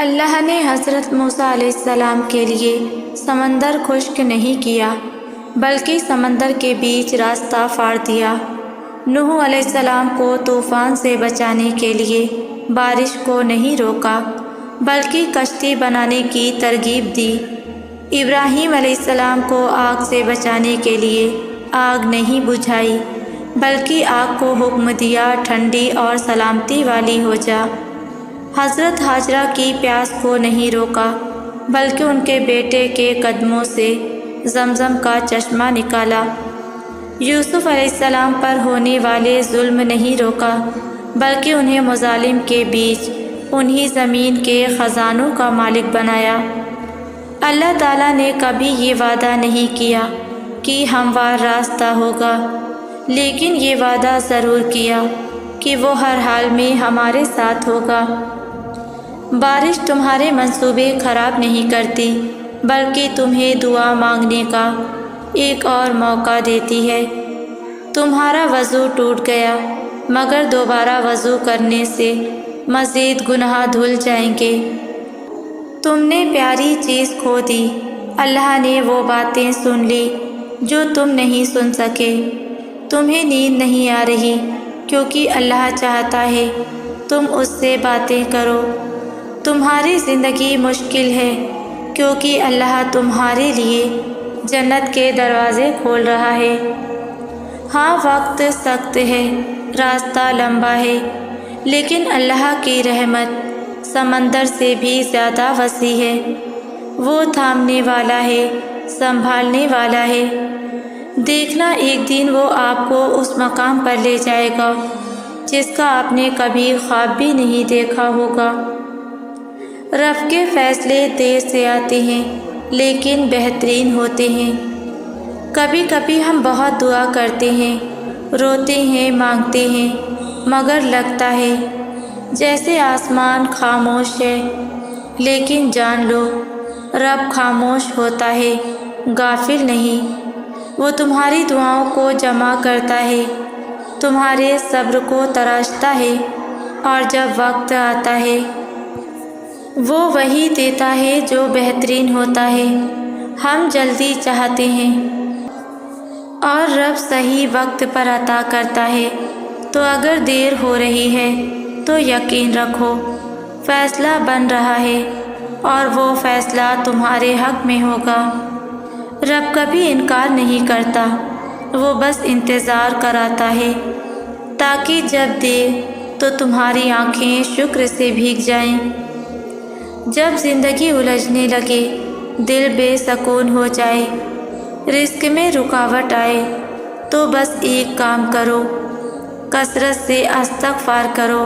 اللہ نے حضرت موسیٰ علیہ السلام کے لیے سمندر خشک نہیں کیا بلکہ سمندر کے بیچ راستہ پھاڑ دیا۔ نوح علیہ السلام کو طوفان سے بچانے کے لیے بارش کو نہیں روکا بلکہ کشتی بنانے کی ترغیب دی۔ ابراہیم علیہ السلام کو آگ سے بچانے کے لیے آگ نہیں بجھائی بلکہ آگ کو حکم دیا ٹھنڈی اور سلامتی والی ہو جا۔ حضرت ہاجرہ کی پیاس کو نہیں روکا بلکہ ان کے بیٹے کے قدموں سے زمزم کا چشمہ نکالا۔ یوسف علیہ السلام پر ہونے والے ظلم نہیں روکا بلکہ انہیں مظالم کے بیچ انہی زمین کے خزانوں کا مالک بنایا۔ اللہ تعالیٰ نے کبھی یہ وعدہ نہیں کیا کہ ہموار راستہ ہوگا، لیکن یہ وعدہ ضرور کیا کہ وہ ہر حال میں ہمارے ساتھ ہوگا۔ بارش تمہارے منصوبے خراب نہیں کرتی بلکہ تمہیں دعا مانگنے کا ایک اور موقع دیتی ہے۔ تمہارا وضو ٹوٹ گیا مگر دوبارہ وضو کرنے سے مزید گناہ دھل جائیں گے۔ تم نے پیاری چیز کھو دی، اللہ نے وہ باتیں سن لی جو تم نہیں سن سکے۔ تمہیں نیند نہیں آ رہی کیونکہ اللہ چاہتا ہے تم اس سے باتیں کرو۔ تمہاری زندگی مشکل ہے کیونکہ اللہ تمہارے لیے جنت کے دروازے کھول رہا ہے۔ ہاں وقت سخت ہے، راستہ لمبا ہے، لیکن اللہ کی رحمت سمندر سے بھی زیادہ وسیع ہے۔ وہ تھامنے والا ہے، سنبھالنے والا ہے۔ دیکھنا ایک دن وہ آپ کو اس مقام پر لے جائے گا جس کا آپ نے کبھی خواب بھی نہیں دیکھا ہوگا۔ رب کے فیصلے دیر سے آتے ہیں لیکن بہترین ہوتے ہیں۔ کبھی کبھی ہم بہت دعا کرتے ہیں، روتے ہیں، مانگتے ہیں، مگر لگتا ہے جیسے آسمان خاموش ہے۔ لیکن جان لو رب خاموش ہوتا ہے، غافل نہیں۔ وہ تمہاری دعاؤں کو جمع کرتا ہے، تمہارے صبر کو تراشتا ہے، اور جب وقت آتا ہے وہ وہی دیتا ہے جو بہترین ہوتا ہے۔ ہم جلدی چاہتے ہیں اور رب صحیح وقت پر عطا کرتا ہے۔ تو اگر دیر ہو رہی ہے تو یقین رکھو فیصلہ بن رہا ہے اور وہ فیصلہ تمہارے حق میں ہوگا۔ رب کبھی انکار نہیں کرتا، وہ بس انتظار کراتا ہے تاکہ جب دے تو تمہاری آنکھیں شکر سے بھیگ جائیں۔ جب زندگی الجھنے لگے، دل بے سکون ہو جائے، رزق میں رکاوٹ آئے تو بس ایک کام کرو، کثرت سے استغفار کرو،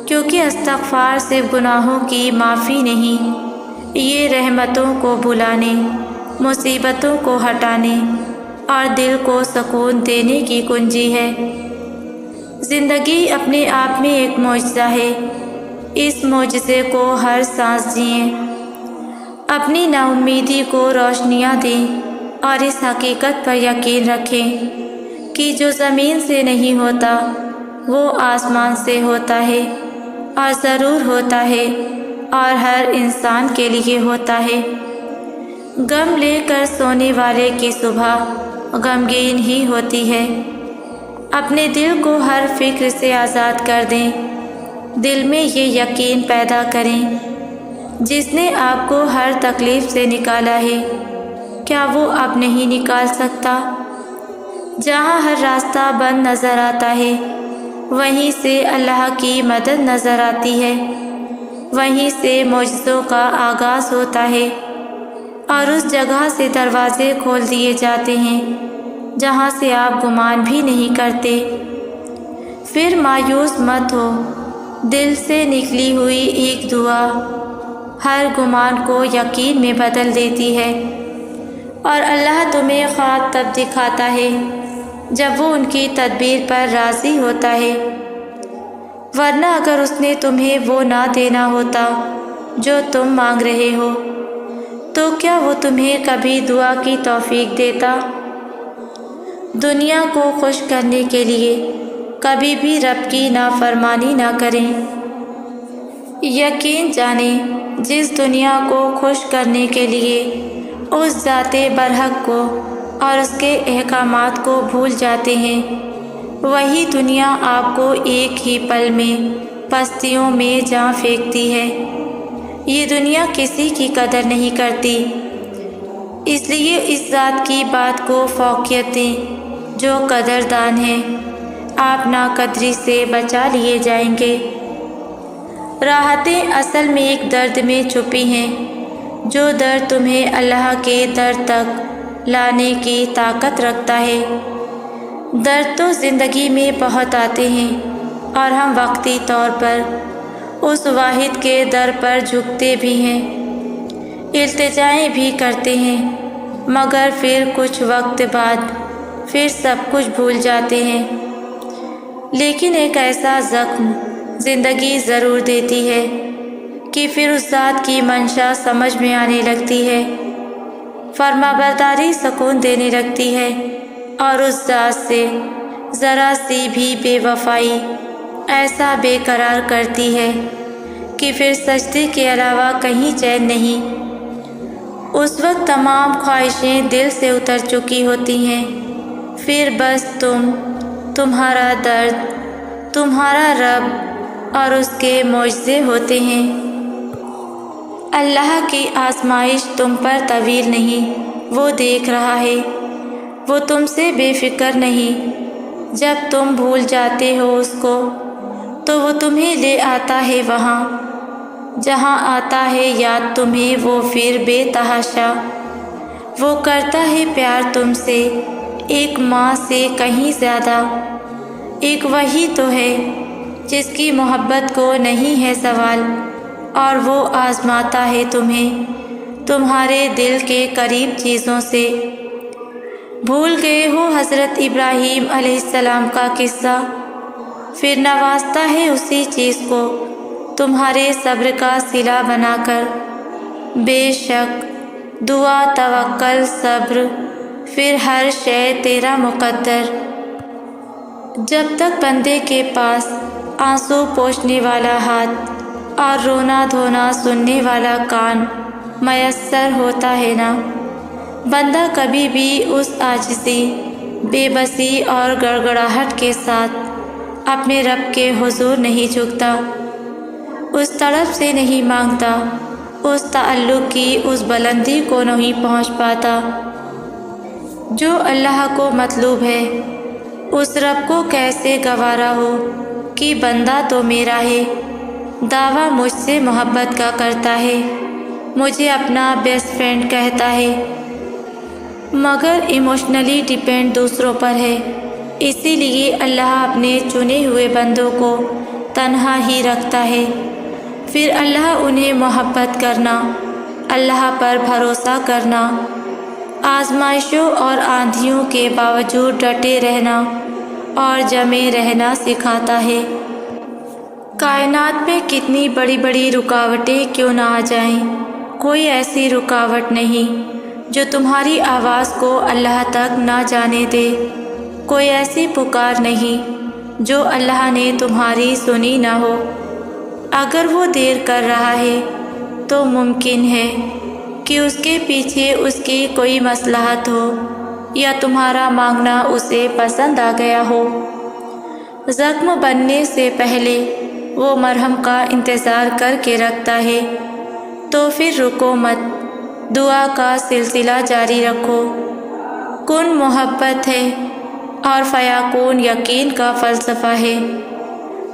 کیونکہ استغفار صرف گناہوں کی معافی نہیں، یہ رحمتوں کو بلانے، مصیبتوں کو ہٹانے اور دل کو سکون دینے کی کنجی ہے۔ زندگی اپنے آپ میں ایک معجزہ ہے، اس معجزے کو ہر سانس جئیں، اپنی نا امیدی کو روشنیاں دیں اور اس حقیقت پر یقین رکھیں کہ جو زمین سے نہیں ہوتا وہ آسمان سے ہوتا ہے، اور ضرور ہوتا ہے، اور ہر انسان کے لیے ہوتا ہے۔ غم لے کر سونے والے کی صبح غمگین ہی ہوتی ہے۔ اپنے دل کو ہر فکر سے آزاد کر دیں، دل میں یہ یقین پیدا کریں جس نے آپ کو ہر تکلیف سے نکالا ہے کیا وہ اب نہیں نکال سکتا؟ جہاں ہر راستہ بند نظر آتا ہے وہیں سے اللہ کی مدد نظر آتی ہے، وہیں سے معجزوں کا آغاز ہوتا ہے، اور اس جگہ سے دروازے کھول دیے جاتے ہیں جہاں سے آپ گمان بھی نہیں کرتے۔ پھر مایوس مت ہو، دل سے نکلی ہوئی ایک دعا ہر گمان کو یقین میں بدل دیتی ہے، اور اللہ تمہیں خواب تب دکھاتا ہے جب وہ ان کی تدبیر پر راضی ہوتا ہے، ورنہ اگر اس نے تمہیں وہ نہ دینا ہوتا جو تم مانگ رہے ہو تو کیا وہ تمہیں کبھی دعا کی توفیق دیتا؟ دنیا کو خوش کرنے کے لیے کبھی بھی رب کی نافرمانی نہ کریں۔ یقین جانیں جس دنیا کو خوش کرنے کے لیے اس ذات برحق کو اور اس کے احکامات کو بھول جاتے ہیں، وہی دنیا آپ کو ایک ہی پل میں پستیوں میں جا پھینکتی ہے۔ یہ دنیا کسی کی قدر نہیں کرتی، اس لیے اس ذات کی بات کو فوقیت دیں جو قدردان ہے، آپ ناقدری سے بچا لیے جائیں گے۔ راحتیں اصل میں ایک درد میں چھپی ہیں، جو درد تمہیں اللہ کے در تک لانے کی طاقت رکھتا ہے۔ درد تو زندگی میں بہت آتے ہیں اور ہم وقتی طور پر اس واحد کے در پر جھکتے بھی ہیں، التجائیں بھی کرتے ہیں، مگر پھر کچھ وقت بعد پھر سب کچھ بھول جاتے ہیں۔ لیکن ایک ایسا زخم زندگی ضرور دیتی ہے کہ پھر اس ذات کی منشا سمجھ میں آنے لگتی ہے، فرمانبرداری سکون دینے لگتی ہے، اور اس ذات سے ذرا سی بھی بے وفائی ایسا بے قرار کرتی ہے کہ پھر سجدے کے علاوہ کہیں چین نہیں۔ اس وقت تمام خواہشیں دل سے اتر چکی ہوتی ہیں، پھر بس تمہارا درد، تمہارا رب اور اس کے معجزے ہوتے ہیں۔ اللہ کی آزمائش تم پر طویل نہیں، وہ دیکھ رہا ہے، وہ تم سے بے فکر نہیں۔ جب تم بھول جاتے ہو اس کو تو وہ تمہیں لے آتا ہے وہاں جہاں آتا ہے یاد تمہیں وہ پھر بے تحاشا۔ وہ کرتا ہے پیار تم سے ایک ماں سے کہیں زیادہ، ایک وہی تو ہے جس کی محبت کو نہیں ہے زوال، اور وہ آزماتا ہے تمہیں تمہارے دل کے قریب چیزوں سے۔ بھول گئے ہو حضرت ابراہیم علیہ السلام کا قصہ، پھر نوازتا ہے اسی چیز کو تمہارے صبر کا صلہ بنا کر۔ بے شک دعا، توکل، صبر، پھر ہر شے تیرا مقدر۔ جب تک بندے کے پاس آنسو پوچھنے والا ہاتھ اور رونا دھونا سننے والا کان میسر ہوتا ہے نا، بندہ کبھی بھی اس عاجزی، بے بسی اور گڑگڑاہٹ کے ساتھ اپنے رب کے حضور نہیں جھکتا، اس طرف سے نہیں مانگتا، اس تعلق کی اس بلندی کو نہیں پہنچ پاتا جو اللہ کو مطلوب ہے۔ اس رب کو کیسے گوارا ہو کہ بندہ تو میرا ہے، دعویٰ مجھ سے محبت کا کرتا ہے، مجھے اپنا بیسٹ فرینڈ کہتا ہے، مگر ایموشنلی ڈیپینڈ دوسروں پر ہے۔ اسی لیے اللہ اپنے چنے ہوئے بندوں کو تنہا ہی رکھتا ہے، پھر اللہ انہیں محبت کرنا، اللہ پر بھروسہ کرنا، آزمائشوں اور آندھیوں کے باوجود ڈٹے رہنا اور جمے رہنا سکھاتا ہے۔ کائنات میں کتنی بڑی بڑی رکاوٹیں کیوں نہ آ جائیں، کوئی ایسی رکاوٹ نہیں جو تمہاری آواز کو اللہ تک نہ جانے دے، کوئی ایسی پکار نہیں جو اللہ نے تمہاری سنی نہ ہو۔ اگر وہ دیر کر رہا ہے تو ممکن ہے کہ اس کے پیچھے اس کی کوئی مصلحت ہو، یا تمہارا مانگنا اسے پسند آ گیا ہو۔ زخم بننے سے پہلے وہ مرہم کا انتظار کر کے رکھتا ہے، تو پھر رکو مت، دعا کا سلسلہ جاری رکھو۔ کن محبت ہے اور فیکون یقین کا فلسفہ ہے۔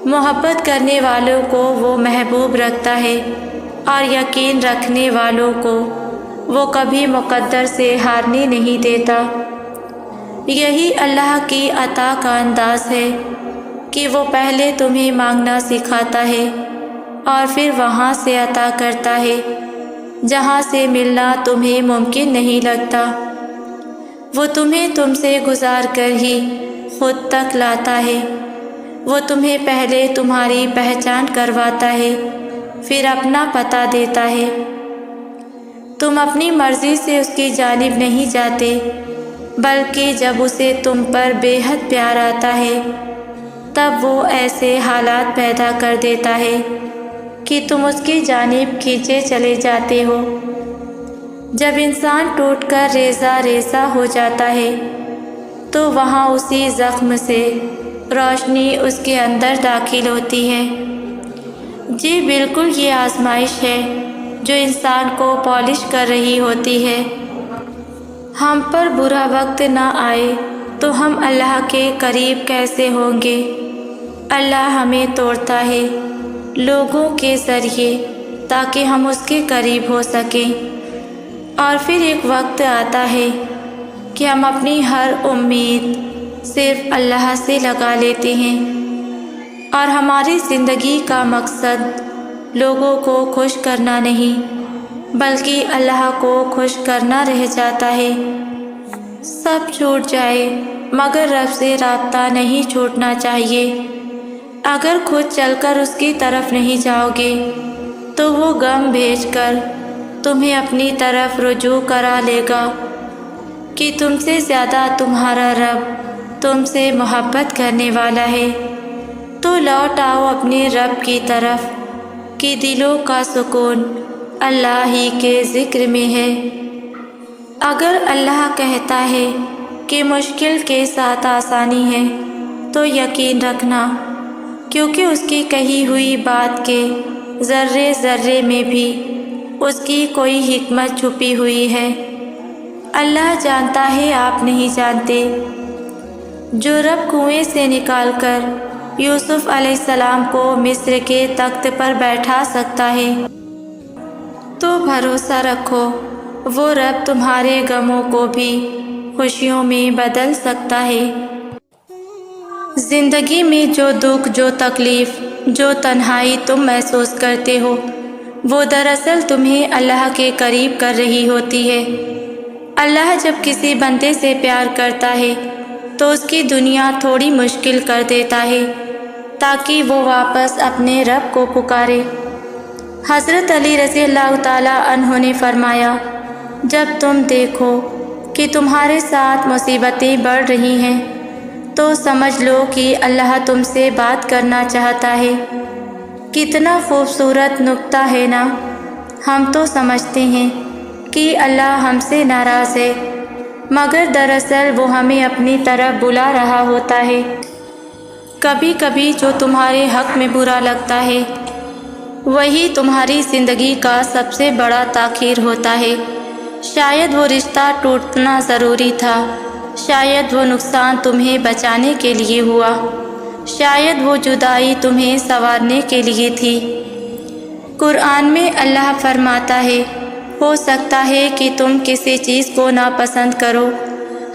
محبت کرنے والوں کو وہ محبوب رکھتا ہے، اور یقین رکھنے والوں کو وہ کبھی مقدر سے ہارنے نہیں دیتا۔ یہی اللہ کی عطا کا انداز ہے کہ وہ پہلے تمہیں مانگنا سکھاتا ہے اور پھر وہاں سے عطا کرتا ہے جہاں سے ملنا تمہیں ممکن نہیں لگتا۔ وہ تمہیں تم سے گزار کر ہی خود تک لاتا ہے، وہ تمہیں پہلے تمہاری پہچان کرواتا ہے، پھر اپنا پتہ دیتا ہے۔ تم اپنی مرضی سے اس کی جانب نہیں جاتے، بلکہ جب اسے تم پر بے حد پیار آتا ہے تب وہ ایسے حالات پیدا کر دیتا ہے کہ تم اس کی جانب کھینچے چلے جاتے ہو۔ جب انسان ٹوٹ کر ریزہ ریزہ ہو جاتا ہے تو وہاں اسی زخم سے روشنی اس کے اندر داخل ہوتی ہے۔ جی بالکل، یہ آزمائش ہے جو انسان کو پالش کر رہی ہوتی ہے۔ ہم پر برا وقت نہ آئے تو ہم اللہ کے قریب کیسے ہوں گے؟ اللہ ہمیں توڑتا ہے لوگوں کے ذریعے تاکہ ہم اس کے قریب ہو سکیں، اور پھر ایک وقت آتا ہے کہ ہم اپنی ہر امید صرف اللہ سے لگا لیتے ہیں، اور ہماری زندگی کا مقصد لوگوں کو خوش کرنا نہیں بلکہ اللہ کو خوش کرنا رہ جاتا ہے۔ سب چھوٹ جائے مگر رب سے رابطہ نہیں چھوٹنا چاہیے۔ اگر خود چل کر اس کی طرف نہیں جاؤ گے تو وہ غم بھیج کر تمہیں اپنی طرف رجوع کرا لے گا کہ تم سے زیادہ تمہارا رب تم سے محبت کرنے والا ہے۔ تو لوٹ آؤ اپنے رب کی طرف کہ دلوں کا سکون اللہ ہی کے ذکر میں ہے۔ اگر اللہ کہتا ہے کہ مشکل کے ساتھ آسانی ہے تو یقین رکھنا، کیونکہ اس کی کہی ہوئی بات کے ذرے ذرے میں بھی اس کی کوئی حکمت چھپی ہوئی ہے۔ اللہ جانتا ہے آپ نہیں جانتے۔ جو رب کنویں سے نکال کر یوسف علیہ السلام کو مصر کے تخت پر بیٹھا سکتا ہے تو بھروسہ رکھو وہ رب تمہارے غموں کو بھی خوشیوں میں بدل سکتا ہے۔ زندگی میں جو دکھ، جو تکلیف، جو تنہائی تم محسوس کرتے ہو وہ دراصل تمہیں اللہ کے قریب کر رہی ہوتی ہے۔ اللہ جب کسی بندے سے پیار کرتا ہے تو اس کی دنیا تھوڑی مشکل کر دیتا ہے تاکہ وہ واپس اپنے رب کو پکارے۔ حضرت علی رضی اللہ تعالیٰ عنہ نے فرمایا، جب تم دیکھو کہ تمہارے ساتھ مصیبتیں بڑھ رہی ہیں تو سمجھ لو کہ اللہ تم سے بات کرنا چاہتا ہے۔ کتنا خوبصورت نکتہ ہے نا؟ ہم تو سمجھتے ہیں کہ اللہ ہم سے ناراض ہے، مگر دراصل وہ ہمیں اپنی طرف بلا رہا ہوتا ہے۔ کبھی کبھی جو تمہارے حق میں برا لگتا ہے وہی تمہاری زندگی کا سب سے بڑا تاخیر ہوتا ہے۔ شاید وہ رشتہ ٹوٹنا ضروری تھا، شاید وہ نقصان تمہیں بچانے کے لیے ہوا، شاید وہ جدائی تمہیں سنوارنے کے لیے تھی۔ قرآن میں اللہ فرماتا ہے، ہو سکتا ہے کہ تم کسی چیز کو ناپسند کرو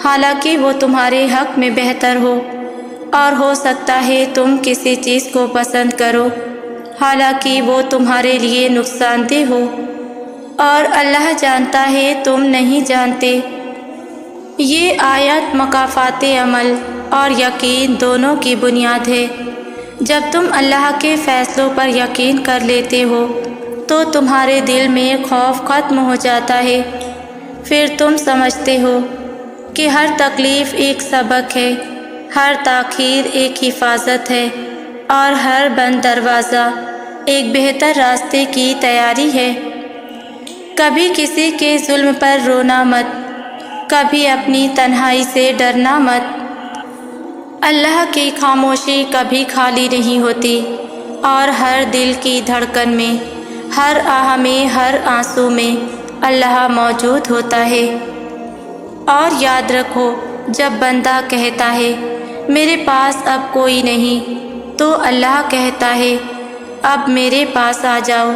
حالانکہ وہ تمہارے حق میں بہتر ہو، اور ہو سکتا ہے تم کسی چیز کو پسند کرو حالانکہ وہ تمہارے لیے نقصان دہ ہو، اور اللہ جانتا ہے تم نہیں جانتے۔ یہ آیت مکافات عمل اور یقین دونوں کی بنیاد ہے۔ جب تم اللہ کے فیصلوں پر یقین کر لیتے ہو تو تمہارے دل میں خوف ختم ہو جاتا ہے۔ پھر تم سمجھتے ہو کہ ہر تکلیف ایک سبق ہے، ہر تاخیر ایک حفاظت ہے، اور ہر بند دروازہ ایک بہتر راستے کی تیاری ہے۔ کبھی کسی کے ظلم پر رونا مت، کبھی اپنی تنہائی سے ڈرنا مت۔ اللہ کی خاموشی کبھی خالی نہیں ہوتی، اور ہر دل کی دھڑکن میں، ہر آہ میں، ہر آنسو میں اللہ موجود ہوتا ہے۔ اور یاد رکھو، جب بندہ کہتا ہے میرے پاس اب کوئی نہیں تو اللہ کہتا ہے اب میرے پاس آ جاؤ،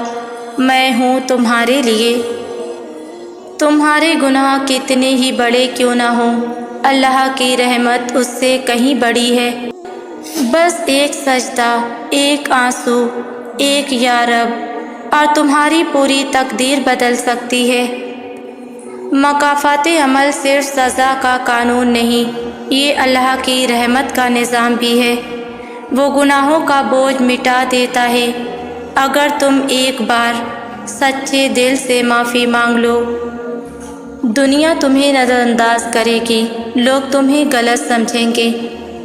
میں ہوں تمہارے لیے۔ تمہارے گناہ کتنے ہی بڑے کیوں نہ ہوں، اللہ کی رحمت اس سے کہیں بڑی ہے۔ بس ایک سجدہ، ایک آنسو، ایک یا رب، اور تمہاری پوری تقدیر بدل سکتی ہے۔ مکافات عمل صرف سزا کا قانون نہیں، یہ اللہ کی رحمت کا نظام بھی ہے۔ وہ گناہوں کا بوجھ مٹا دیتا ہے اگر تم ایک بار سچے دل سے معافی مانگ لو۔ دنیا تمہیں نظر انداز کرے گی، لوگ تمہیں غلط سمجھیں گے،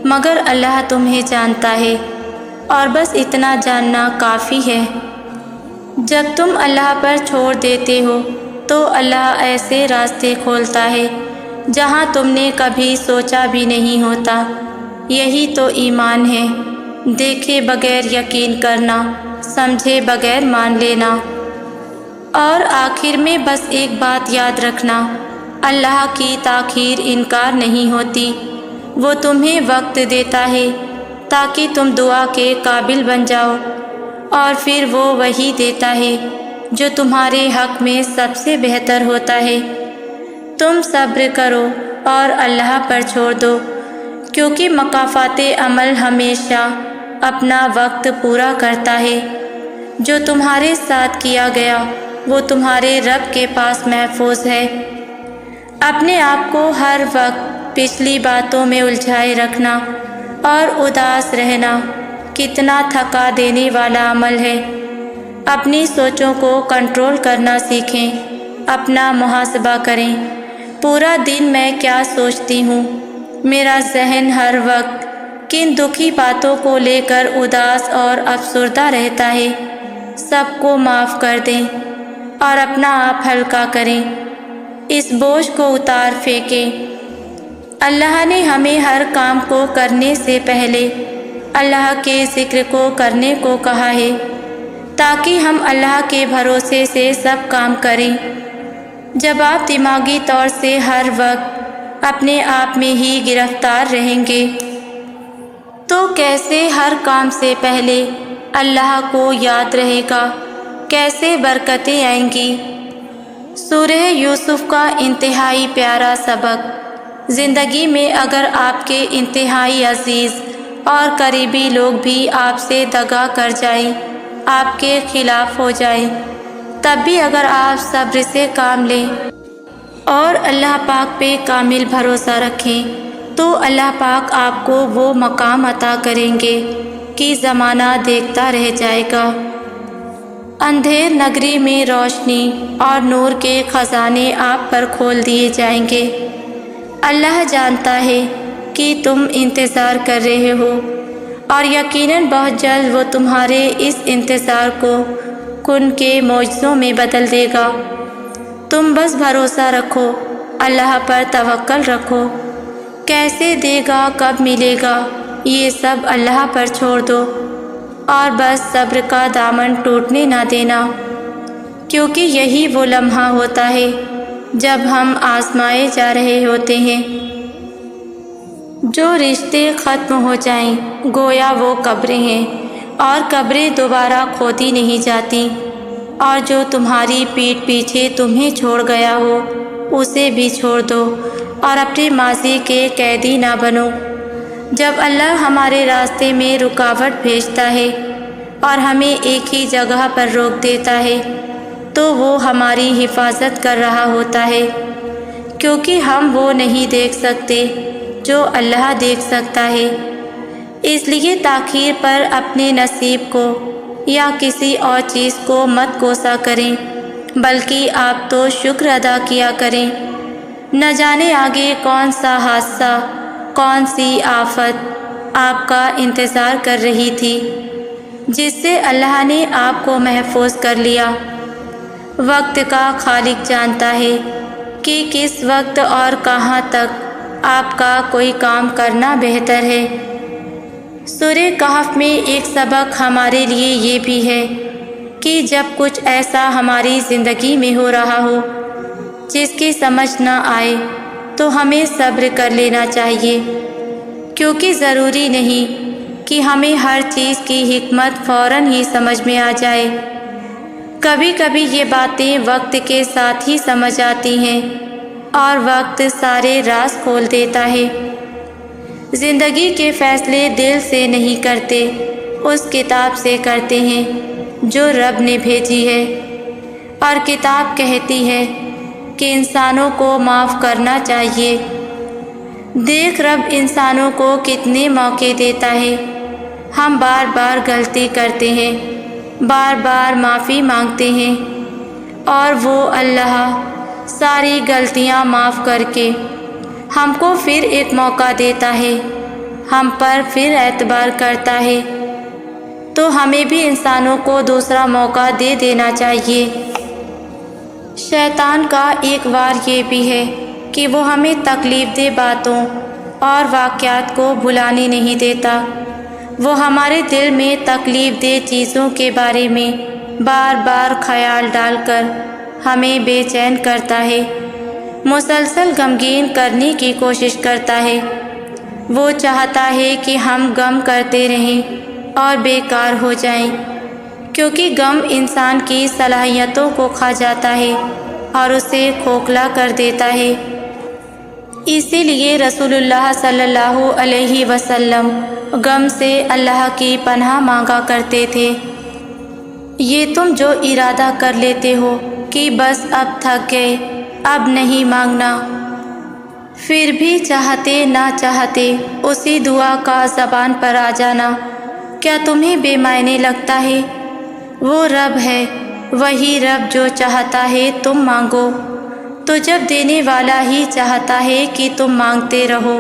مگر اللہ تمہیں جانتا ہے، اور بس اتنا جاننا کافی ہے۔ جب تم اللہ پر چھوڑ دیتے ہو تو اللہ ایسے راستے کھولتا ہے جہاں تم نے کبھی سوچا بھی نہیں ہوتا۔ یہی تو ایمان ہے، دیکھے بغیر یقین کرنا، سمجھے بغیر مان لینا۔ اور آخر میں بس ایک بات یاد رکھنا، اللہ کی تاخیر انکار نہیں ہوتی، وہ تمہیں وقت دیتا ہے تاکہ تم دعا کے قابل بن جاؤ، اور پھر وہ وہی دیتا ہے جو تمہارے حق میں سب سے بہتر ہوتا ہے۔ تم صبر کرو اور اللہ پر چھوڑ دو، کیونکہ مکافات عمل ہمیشہ اپنا وقت پورا کرتا ہے۔ جو تمہارے ساتھ کیا گیا وہ تمہارے رب کے پاس محفوظ ہے۔ اپنے آپ کو ہر وقت پچھلی باتوں میں الجھائے رکھنا اور اداس رہنا کتنا تھکا دینے والا عمل ہے۔ اپنی سوچوں کو کنٹرول کرنا سیکھیں، اپنا محاسبہ کریں۔ پورا دن میں کیا سوچتی ہوں؟ میرا ذہن ہر وقت کن دکھی باتوں کو لے کر اداس اور افسردہ رہتا ہے۔ سب کو معاف کر دیں اور اپنا آپ ہلکا کریں، اس بوجھ کو اتار پھینکیں۔ اللہ نے ہمیں ہر کام کو کرنے سے پہلے اللہ کے ذکر کو کرنے کو کہا ہے، تاکہ ہم اللہ کے بھروسے سے سب کام کریں۔ جب آپ دماغی طور سے ہر وقت اپنے آپ میں ہی گرفتار رہیں گے تو کیسے ہر کام سے پہلے اللہ کو یاد رہے گا، کیسے برکتیں آئیں گی۔ سورہ یوسف کا انتہائی پیارا سبق۔ زندگی میں اگر آپ کے انتہائی عزیز اور قریبی لوگ بھی آپ سے دغا کر جائیں، آپ کے خلاف ہو جائیں، تب بھی اگر آپ صبر سے کام لیں اور اللہ پاک پہ کامل بھروسہ رکھیں تو اللہ پاک آپ کو وہ مقام عطا کریں گے کہ زمانہ دیکھتا رہ جائے گا۔ اندھیر نگری میں روشنی اور نور کے خزانے آپ پر کھول دیے جائیں گے۔ اللہ جانتا ہے کہ تم انتظار کر رہے ہو، اور یقیناً بہت جلد وہ تمہارے اس انتظار کو کن کے معجزوں میں بدل دے گا۔ تم بس بھروسہ رکھو، اللہ پر توکل رکھو۔ کیسے دے گا، کب ملے گا، یہ سب اللہ پر چھوڑ دو، اور بس صبر کا دامن ٹوٹنے نہ دینا، کیونکہ یہی وہ لمحہ ہوتا ہے جب ہم آزمائے جا رہے ہوتے ہیں۔ جو رشتے ختم ہو جائیں گویا وہ قبریں ہیں، اور قبریں دوبارہ کھودی نہیں جاتی۔ اور جو تمہاری پیٹھ پیچھے تمہیں چھوڑ گیا ہو اسے بھی چھوڑ دو، اور اپنے ماضی کے قیدی نہ بنو۔ جب اللہ ہمارے راستے میں رکاوٹ بھیجتا ہے اور ہمیں ایک ہی جگہ پر روک دیتا ہے تو وہ ہماری حفاظت کر رہا ہوتا ہے، کیونکہ ہم وہ نہیں دیکھ سکتے جو اللہ دیکھ سکتا ہے۔ اس لیے تاخیر پر اپنے نصیب کو یا کسی اور چیز کو مت کوسا کریں، بلکہ آپ تو شکر ادا کیا کریں۔ نہ جانے آگے کون سا حادثہ، کون سی آفت آپ کا انتظار کر رہی تھی، جس سے اللہ نے آپ کو محفوظ کر لیا۔ وقت کا خالق جانتا ہے کہ کس وقت اور کہاں تک آپ کا کوئی کام کرنا بہتر ہے۔ سورہ کہف میں ایک سبق ہمارے لیے یہ بھی ہے کہ جب کچھ ایسا ہماری زندگی میں ہو رہا ہو جس کی سمجھ نہ آئے تو ہمیں صبر کر لینا چاہیے، کیونکہ ضروری نہیں کہ ہمیں ہر چیز کی حکمت فوراً ہی سمجھ میں آ جائے۔ کبھی کبھی یہ باتیں وقت کے ساتھ ہی سمجھ آتی ہیں، اور وقت سارے راز کھول دیتا ہے۔ زندگی کے فیصلے دل سے نہیں کرتے، اس کتاب سے کرتے ہیں جو رب نے بھیجی ہے، اور کتاب کہتی ہے کہ انسانوں کو معاف کرنا چاہیے۔ دیکھ رب انسانوں کو کتنے موقع دیتا ہے، ہم بار بار غلطی کرتے ہیں، بار بار معافی مانگتے ہیں، اور وہ اللہ ساری غلطیاں معاف کر کے ہم کو پھر ایک موقع دیتا ہے، ہم پر پھر اعتبار کرتا ہے۔ تو ہمیں بھی انسانوں کو دوسرا موقع دے دینا چاہیے۔ شیطان کا ایک وار یہ بھی ہے کہ وہ ہمیں تکلیف دہ باتوں اور واقعات کو بھلانے نہیں دیتا۔ وہ ہمارے دل میں تکلیف دہ چیزوں کے بارے میں بار بار خیال ڈال کر ہمیں بے چین کرتا ہے، مسلسل غمگین کرنے کی کوشش کرتا ہے۔ وہ چاہتا ہے کہ ہم غم کرتے رہیں اور بیکار ہو جائیں، کیونکہ غم انسان کی صلاحیتوں کو کھا جاتا ہے اور اسے کھوکھلا کر دیتا ہے۔ اسی لیے رسول اللہ صلی اللہ علیہ وسلم غم سے اللہ کی پناہ مانگا کرتے تھے۔ یہ تم جو ارادہ کر لیتے ہو کہ بس اب تھک گئے، اب نہیں مانگنا، پھر بھی چاہتے نہ چاہتے اسی دعا کا زبان پر آ جانا، کیا تمہیں بے معنی لگتا ہے؟ وہ رب ہے، وہی رب جو چاہتا ہے تم مانگو۔ تو جب دینے والا ہی چاہتا ہے کہ تم مانگتے رہو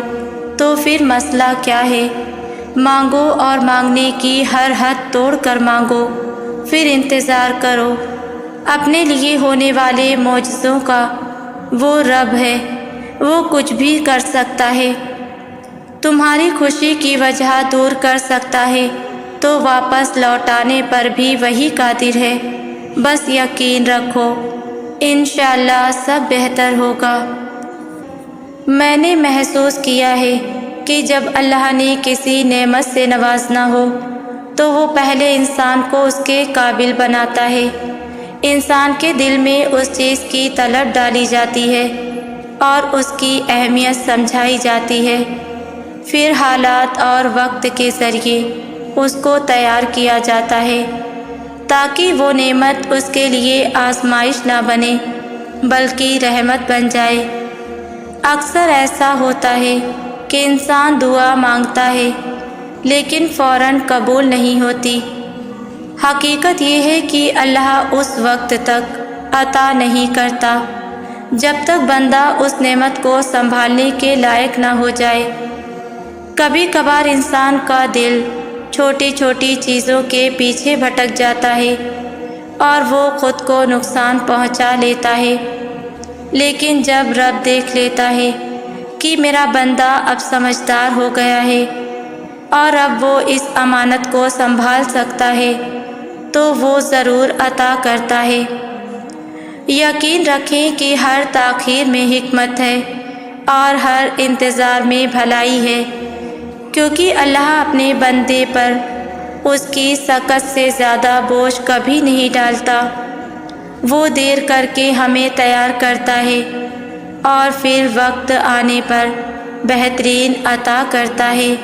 تو پھر مسئلہ کیا ہے؟ مانگو اور مانگنے کی ہر حد توڑ کر مانگو، پھر انتظار کرو اپنے لیے ہونے والے معجزوں کا۔ وہ رب ہے، وہ کچھ بھی کر سکتا ہے، تمہاری خوشی کی وجہ دور کر سکتا ہے، تو واپس لوٹانے پر بھی وہی قادر ہے۔ بس یقین رکھو، انشاءاللہ سب بہتر ہوگا۔ میں نے محسوس کیا ہے کہ جب اللہ نے کسی نعمت سے نوازنا ہو تو وہ پہلے انسان کو اس کے قابل بناتا ہے، انسان کے دل میں اس چیز کی طلب ڈالی جاتی ہے اور اس کی اہمیت سمجھائی جاتی ہے، پھر حالات اور وقت کے ذریعے اس کو تیار کیا جاتا ہے تاکہ وہ نعمت اس کے لیے آزمائش نہ بنے بلکہ رحمت بن جائے۔ اکثر ایسا ہوتا ہے کہ انسان دعا مانگتا ہے لیکن فوراً قبول نہیں ہوتی۔ حقیقت یہ ہے کہ اللہ اس وقت تک عطا نہیں کرتا جب تک بندہ اس نعمت کو سنبھالنے کے لائق نہ ہو جائے۔ کبھی کبھار انسان کا دل چھوٹی چھوٹی چیزوں کے پیچھے بھٹک جاتا ہے اور وہ خود کو نقصان پہنچا لیتا ہے، لیکن جب رب دیکھ لیتا ہے کہ میرا بندہ اب سمجھدار ہو گیا ہے اور اب وہ اس امانت کو سنبھال سکتا ہے تو وہ ضرور عطا کرتا ہے۔ یقین رکھیں کہ ہر تاخیر میں حکمت ہے اور ہر انتظار میں بھلائی ہے، کیونکہ اللہ اپنے بندے پر اس کی سکت سے زیادہ بوجھ کبھی نہیں ڈالتا۔ وہ دیر کر کے ہمیں تیار کرتا ہے اور پھر وقت آنے پر بہترین عطا کرتا ہے۔